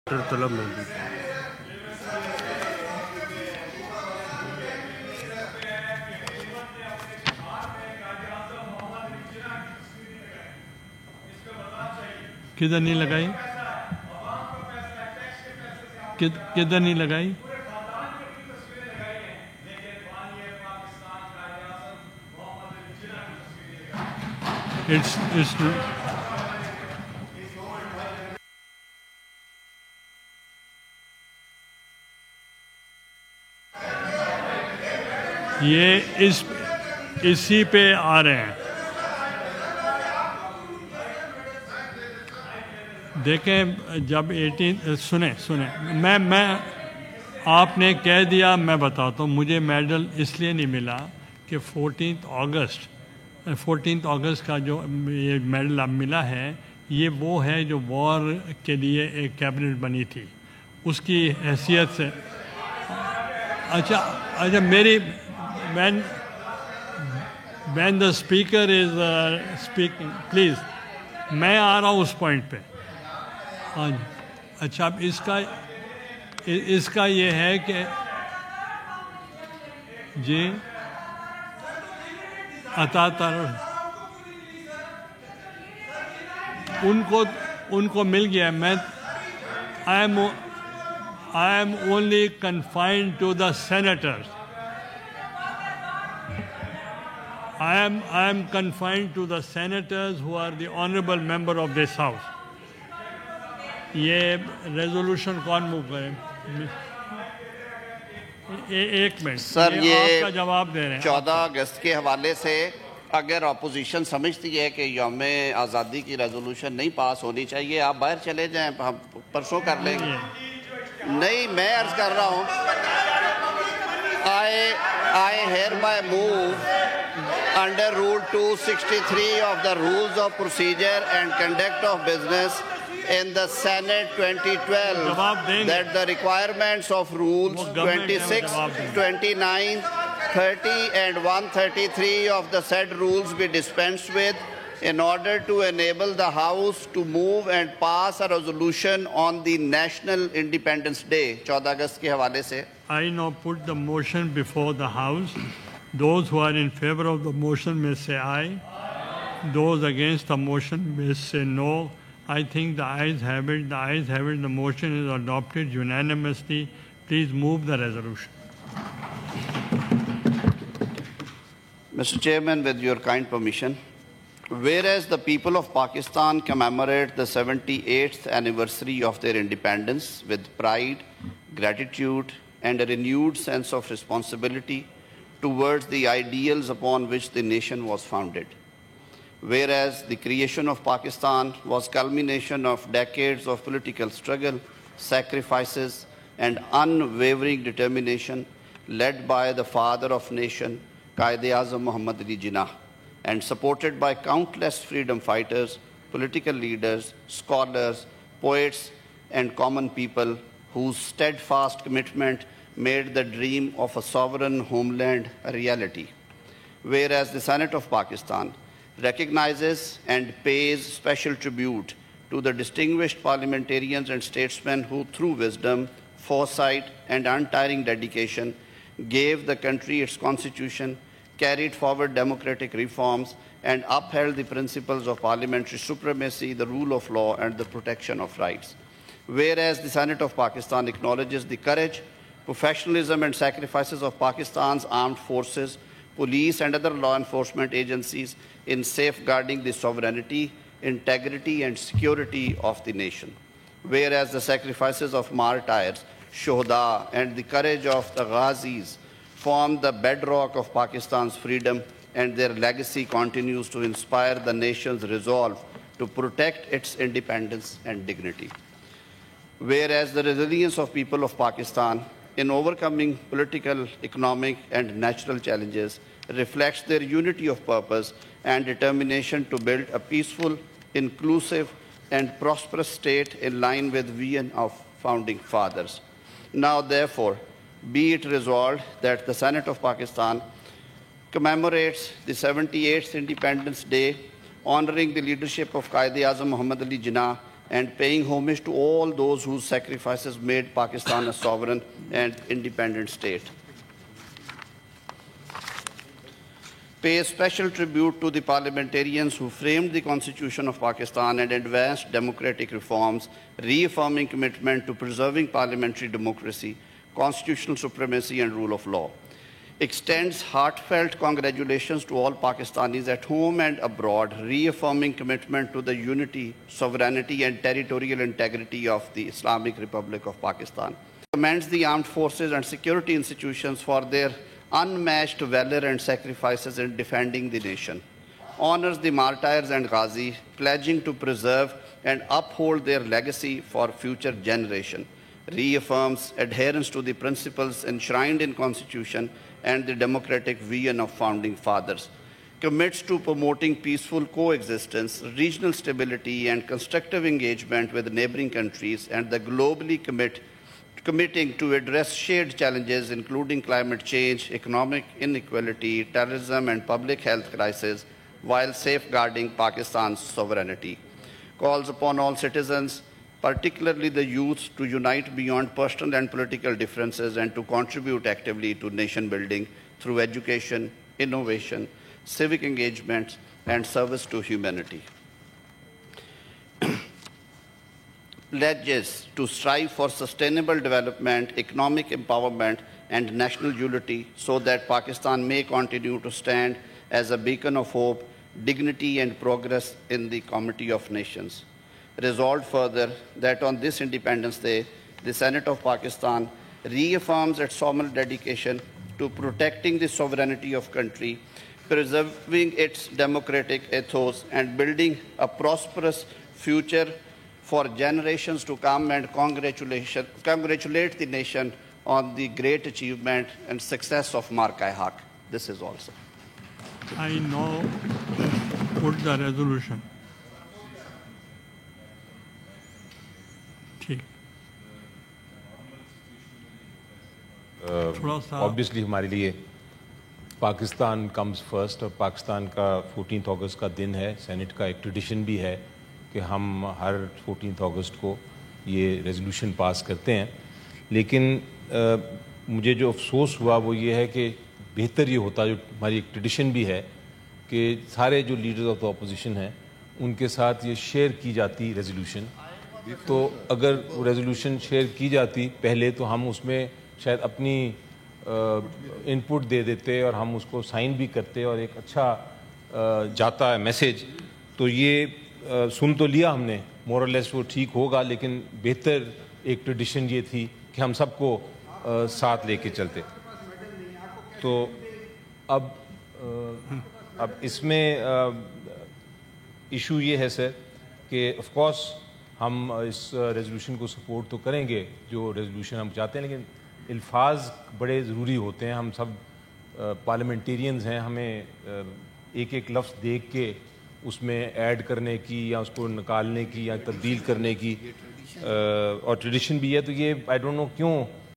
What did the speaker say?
طلب میں بھی کدھر نہیں لگائی کدھر نہیں لگائی it's یہ اسی پہ آ رہے ہیں. دیکھیں جب 18 سنیں میں آپ نے کہہ دیا. میں بتاتا ہوں مجھے میڈل اس لیے نہیں ملا کہ 14 اگست کا جو یہ میڈل اب ملا ہے یہ وہ ہے جو وار کے لیے ایک کیبنٹ بنی تھی اس کی حیثیت سے. اچھا میری when the speaker is speaking please میں آ رہا ہوں اس پوائنٹ پہ. ہاں جی اچھا اب اس کا یہ ہے کہ جی عطا ان کو مل گیا. میں I am only confined to the senators. I am confined to the senators who are the honorable member of this house. یہ ریزولوشن کون موو کرے؟ ایک منٹ سر، یہ آپ کا جواب دے رہے ہیں. 14 اگست کے حوالے سے اگر اپوزیشن سمجھتی ہے کہ یوم آزادی کی ریزولوشن نہیں پاس ہونی چاہیے آپ باہر چلے جائیں، ہم پرسوں کر لیں گے. نہیں، میں عرض کر رہا ہوں I hereby move under Rule 263 of the Rules of Procedure and Conduct of Business in the Senate 2012 that the requirements of Rules 26, 29, 30 and 133 of the said rules be dispensed with in order to enable the House to move and pass a resolution on the National Independence Day 14 اگست کے حوالے سے. I now put the motion before the House. Those who are in favor of the motion may say aye. Those against the motion may say no. I think the ayes have it. The ayes have it. The motion is adopted unanimously. Please move the resolution. Mr. Chairman, with your kind permission, whereas the people of Pakistan commemorate the 78th anniversary of their independence with pride, gratitude, and a renewed sense of responsibility towards the ideals upon which the nation was founded. Whereas the creation of Pakistan was culmination of decades of political struggle, sacrifices, and unwavering determination led by the father of nation, Quaid-e-Azam Muhammad Ali Jinnah, and supported by countless freedom fighters, political leaders, scholars, poets, and common people whose steadfast commitment made the dream of a sovereign homeland a reality. Whereas the Senate of Pakistan recognizes and pays special tribute to the distinguished parliamentarians and statesmen who, through wisdom, foresight, and untiring dedication, gave the country its constitution, carried forward democratic reforms, and upheld the principles of parliamentary supremacy, the rule of law, and the protection of rights. Whereas the Senate of Pakistan acknowledges the courage, professionalism, and sacrifices of Pakistan's armed forces, police, and other law enforcement agencies in safeguarding the sovereignty, integrity, and security of the nation. Whereas the sacrifices of martyrs, shuhada, and the courage of the ghazis form the bedrock of Pakistan's freedom, and their legacy continues to inspire the nation's resolve to protect its independence and dignity. Whereas the resilience of people of Pakistan in overcoming political, economic, and natural challenges reflects their unity of purpose and determination to build a peaceful, inclusive, and prosperous state in line with the vision of founding fathers. Now, therefore, be it resolved that the Senate of Pakistan commemorates the 78th Independence Day, honoring the leadership of Quaid-e-Azam Muhammad Ali Jinnah and paying homage to all those whose sacrifices made Pakistan a sovereign and independent state. Pay a special tribute to the parliamentarians who framed the Constitution of Pakistan and advanced democratic reforms, reaffirming commitment to preserving parliamentary democracy, constitutional supremacy, and rule of law. Extends heartfelt congratulations to all Pakistanis at home and abroad, reaffirming commitment to the unity, sovereignty, and territorial integrity of the Islamic Republic of Pakistan. Commends the armed forces and security institutions for their unmatched valor and sacrifices in defending the nation. Honors the martyrs and Ghazi, pledging to preserve and uphold their legacy for future generations. Reaffirms adherence to the principles enshrined in Constitution and the democratic vision of founding fathers. Commits to promoting peaceful coexistence, regional stability, and constructive engagement with neighboring countries, and the globally committing to address shared challenges including climate change, economic inequality, terrorism, and public health crisis, while safeguarding Pakistan's sovereignty. Calls upon all citizens, particularly the youth, to unite beyond personal and political differences and to contribute actively to nation building through education, innovation, civic engagement, and service to humanity. Pledges to strive for sustainable development, economic empowerment, and national unity so that Pakistan may continue to stand as a beacon of hope, dignity, and progress in the community of nations. Resolved further that on this Independence Day, the Senate of Pakistan reaffirms its solemn dedication to protecting the sovereignty of country, preserving its democratic ethos, and building a prosperous future for generations to come, and congratulate the nation on the great achievement and success of Mark-i-Haq. This is also. I now put the resolution. ठीक थोड़ा सा obviously हमारे लिए Pakistan comes first और पाकिस्तान का 14 अगस्त का दिन है। सेनेट का एक ट्रेडिशन भी है कि हम हर 14 अगस्त को ये रेजोल्यूशन पास करते हैं, लेकिन मुझे जो अफसोस हुआ वो ये है कि बेहतर ये होता, जो हमारी एक ट्रेडिशन भी है, कि सारे जो लीडर्स ऑफ द अपोजिशन हैं उनके साथ ये शेयर की जाती रेजोल्यूशन। तो अगर वो रेजोल्यूशन शेयर की जाती पहले तो हम उसमें शायद अपनी इनपुट दे देते और हम उसको साइन भी करते और एक अच्छा जाता है मैसेज। तो ये सुन तो लिया हमने, मोरलेस वो ठीक होगा, लेकिन बेहतर एक ट्रेडिशन ये थी कि हम सबको साथ लेके चलते। तो अब इसमें इशू ये है सर कि ऑफ कोर्स हम इस रेजोल्यूशन को सपोर्ट तो करेंगे, जो रेजोल्यूशन हम चाहते हैं, लेकिन अल्फाज बड़े ज़रूरी होते हैं। हम सब पार्लियामेंटेरियंस हैं, हमें एक एक लफ्ज़ देख के उसमें ऐड करने की या उसको निकालने की या तब्दील करने की और ट्रेडिशन भी है। तो ये आई डोंट नो क्यों